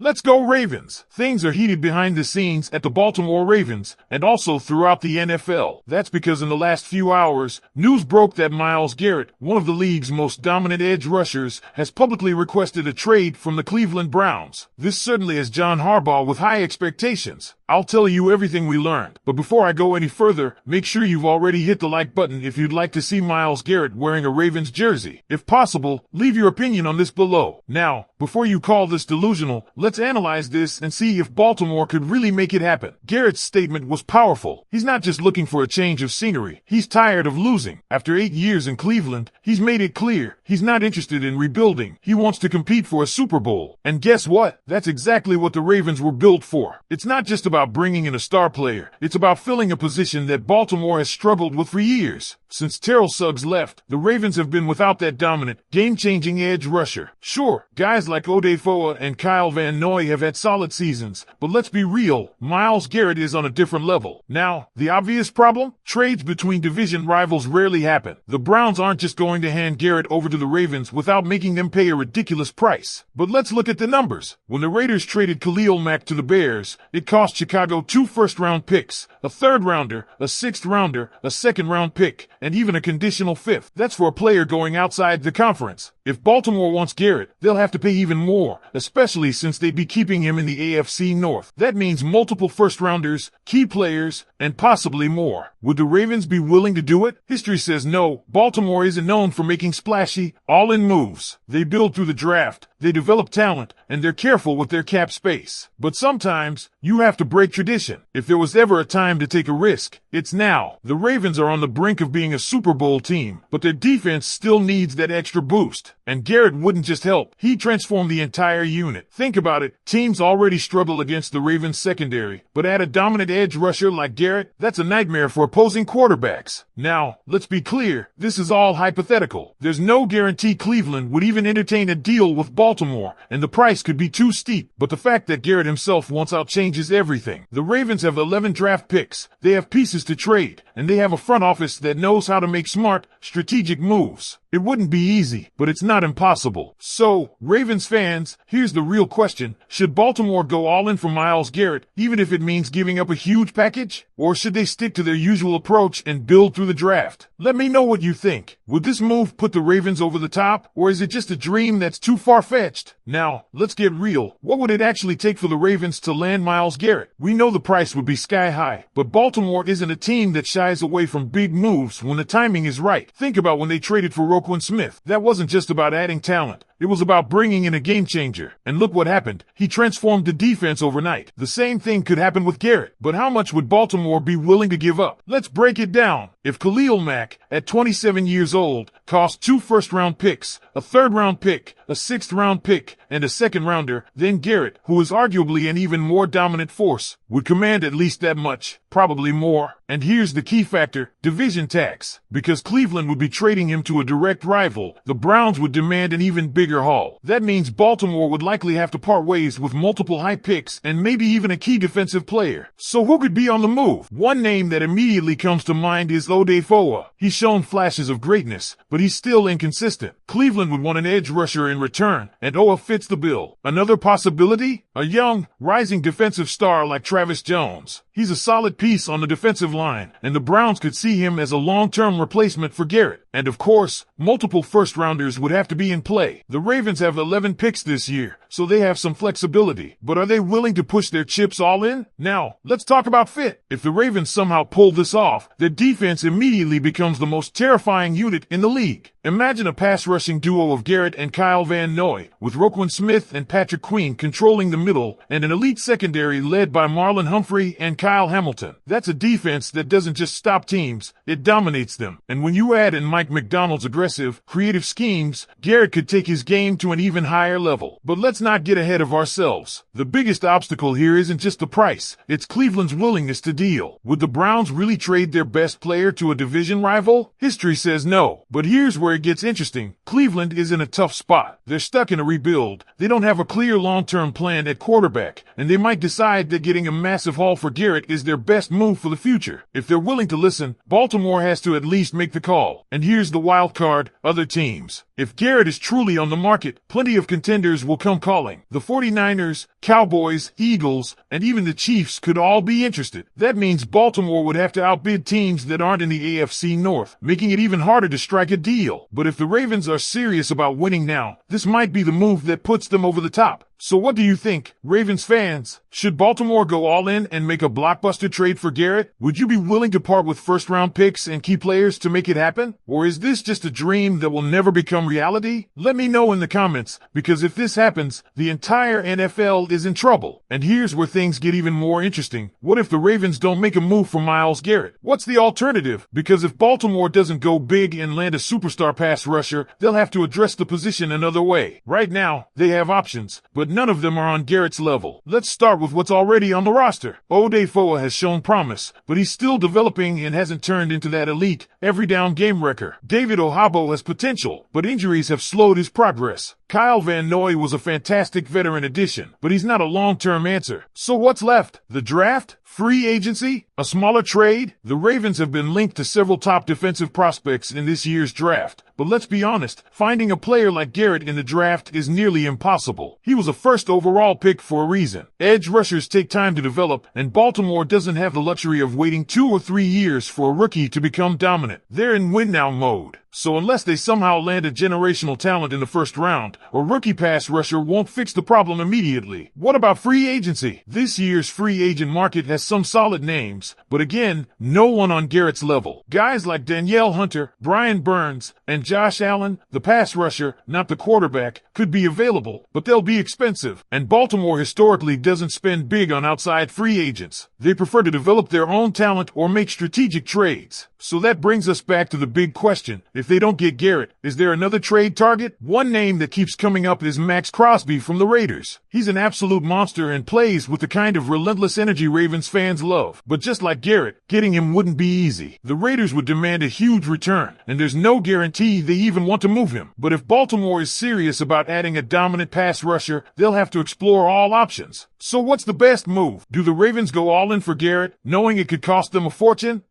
Let's go Ravens! Things are heated behind the scenes at the Baltimore Ravens and also throughout the NFL. That's because in the last few hours, news broke that Myles Garrett, one of the league's most dominant edge rushers, has publicly requested a trade from the Cleveland Browns. This certainly has John Harbaugh with high expectations. I'll tell you everything we learned, but before I go any further, make sure you've already hit the like button if you'd like to see Myles Garrett wearing a Ravens jersey. If possible, leave your opinion on this below. Now, before you call this delusional, let's analyze this and see if Baltimore could really make it happen. Garrett's statement was powerful. He's not just looking for a change of scenery. He's tired of losing. After 8 years in Cleveland, he's made it clear he's not interested in rebuilding. He wants to compete for a Super Bowl. And guess what? That's exactly what the Ravens were built for. It's not just about bringing in a star player. It's about filling a position that Baltimore has struggled with for years. Since Terrell Suggs left, the Ravens have been without that dominant, game-changing edge rusher. Sure, guys like Odafoa and Kyle Van Noy have had solid seasons, but let's be real, Myles Garrett is on a different level. Now, the obvious problem? Trades between division rivals rarely happen. The Browns aren't just going to hand Garrett over to the Ravens without making them pay a ridiculous price. But let's look at the numbers. When the Raiders traded Khalil Mack to the Bears, it cost Chicago 2 first-round picks, a third-rounder, a sixth-rounder, a second-round pick, and even a conditional fifth. That's for a player going outside the conference. If Baltimore wants Garrett, they'll have to pay even more, especially since they'd be keeping him in the AFC North. That means multiple first-rounders, key players, and possibly more. Would the Ravens be willing to do it? History says no. Baltimore isn't known for making splashy, all-in moves. They build through the draft, they develop talent, and they're careful with their cap space. But sometimes, you have to break tradition. If there was ever a time to take a risk, it's now. The Ravens are on the brink of being a Super Bowl team, but their defense still needs that extra boost. And Garrett wouldn't just help, he'd transform the entire unit. Think about it, teams already struggle against the Ravens secondary, but add a dominant edge rusher like Garrett, that's a nightmare for opposing quarterbacks. Now, let's be clear, this is all hypothetical. There's no guarantee Cleveland would even entertain a deal with Baltimore, and the price could be too steep. But the fact that Garrett himself wants out changes everything. The Ravens have 11 draft picks, they have pieces to trade, and they have a front office that knows how to make smart, strategic moves. It wouldn't be easy, but it's not impossible. So, Ravens fans, here's the real question. Should Baltimore go all in for Myles Garrett, even if it means giving up a huge package? Or should they stick to their usual approach and build through the draft? Let me know what you think. Would this move put the Ravens over the top, or is it just a dream that's too far-fetched? Now, let's get real. What would it actually take for the Ravens to land Myles Garrett? We know the price would be sky high, but Baltimore isn't a team that shies away from big moves when the timing is right. Think about when they traded for Roquan Smith. That wasn't just about adding talent. It was about bringing in a game changer. And look what happened. He transformed the defense overnight. The same thing could happen with Garrett. But how much would Baltimore be willing to give up? Let's break it down. If Khalil Mack, at 27 years old, cost 2 first-round picks, a third-round pick, a sixth-round pick, and a second-rounder, then Garrett, who is arguably an even more dominant force, would command at least that much, probably more. And here's the key factor, division tax. Because Cleveland would be trading him to a direct rival, the Browns would demand an even bigger haul. That means Baltimore would likely have to part ways with multiple high picks and maybe even a key defensive player. So who could be on the move? One name that immediately comes to mind is Odafoa. He's shown flashes of greatness, but he's still inconsistent. Cleveland would want an edge rusher in return, and Oa fits the bill. Another possibility? A young, rising defensive star like Travis Jones. He's a solid piece on the defensive line, and the Browns could see him as a long-term replacement for Garrett. And of course, multiple first-rounders would have to be in play. The Ravens have 11 picks this year, so they have some flexibility. But are they willing to push their chips all in? Now, let's talk about fit. If the Ravens somehow pull this off, their defense immediately becomes the most terrifying unit in the league. Imagine a pass-rushing duo of Garrett and Kyle Van Noy, with Roquan Smith and Patrick Queen controlling the middle, and an elite secondary led by Marlon Humphrey and Kyle Hamilton. That's a defense that doesn't just stop teams, it dominates them. And when you add in Mike McDonald's aggressive, creative schemes, Garrett could take his game to an even higher level. But let's not get ahead of ourselves. The biggest obstacle here isn't just the price, it's Cleveland's willingness to deal. Would the Browns really trade their best player to a division rival? History says no. But here's where where it gets interesting. Cleveland is in a tough spot. They're stuck in a rebuild. They don't have a clear long-term plan at quarterback, and they might decide that getting a massive haul for Garrett is their best move for the future. If they're willing to listen, Baltimore has to at least make the call. And here's the wild card, other teams. If Garrett is truly on the market, plenty of contenders will come calling. The 49ers, Cowboys, Eagles, and even the Chiefs could all be interested. That means Baltimore would have to outbid teams that aren't in the AFC North, making it even harder to strike a deal. But if the Ravens are serious about winning now, this might be the move that puts them over the top. So what do you think, Ravens fans? Should Baltimore go all in and make a blockbuster trade for Garrett? Would you be willing to part with first-round picks and key players to make it happen? Or is this just a dream that will never become reality? Let me know in the comments, because if this happens, the entire NFL is in trouble. And here's where things get even more interesting. What if the Ravens don't make a move for Myles Garrett? What's the alternative? Because if Baltimore doesn't go big and land a superstar pass rusher, they'll have to address the position another way. Right now, they have options, but none of them are on Garrett's level. Let's start with what's already on the roster. Odafoa has shown promise, but he's still developing and hasn't turned into that elite, every-down game wrecker. David Ohabo has potential, but injuries have slowed his progress. Kyle Van Noy was a fantastic veteran addition, but he's not a long-term answer. So what's left? The draft? Free agency? A smaller trade? The Ravens have been linked to several top defensive prospects in this year's draft. But let's be honest, finding a player like Garrett in the draft is nearly impossible. He was a first overall pick for a reason. Edge rushers take time to develop, and Baltimore doesn't have the luxury of waiting 2 or 3 years for a rookie to become dominant. They're in win-now mode. So unless they somehow land a generational talent in the first round, a rookie pass rusher won't fix the problem immediately. What about free agency? This year's free agent market has some solid names, but again, no one on Garrett's level. Guys like Danielle Hunter, Brian Burns, and Josh Allen, the pass rusher, not the quarterback, could be available, but they'll be expensive. And Baltimore historically doesn't spend big on outside free agents. They prefer to develop their own talent or make strategic trades. So that brings us back to the big question. If they don't get Garrett, is there another trade target? One name that keeps coming up is Max Crosby from the Raiders. He's an absolute monster and plays with the kind of relentless energy Ravens fans love. But just like Garrett, getting him wouldn't be easy. The Raiders would demand a huge return, and there's no guarantee they even want to move him. But if Baltimore is serious about adding a dominant pass rusher, they'll have to explore all options. So what's the best move? Do the Ravens go all in for Garrett, knowing it could cost them a fortune?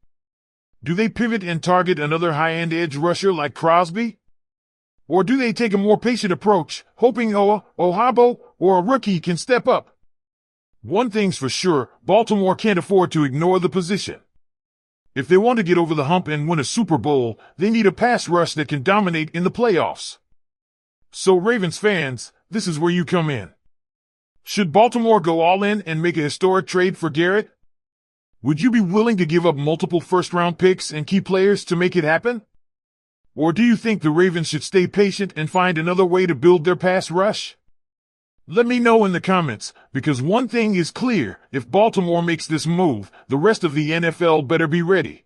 Do they pivot and target another high-end edge rusher like Crosby? Or do they take a more patient approach, hoping Ohabo or a rookie can step up? One thing's for sure, Baltimore can't afford to ignore the position. If they want to get over the hump and win a Super Bowl, they need a pass rush that can dominate in the playoffs. So Ravens fans, this is where you come in. Should Baltimore go all in and make a historic trade for Garrett? Would you be willing to give up multiple first-round picks and key players to make it happen? Or do you think the Ravens should stay patient and find another way to build their pass rush? Let me know in the comments, because one thing is clear, if Baltimore makes this move, the rest of the NFL better be ready.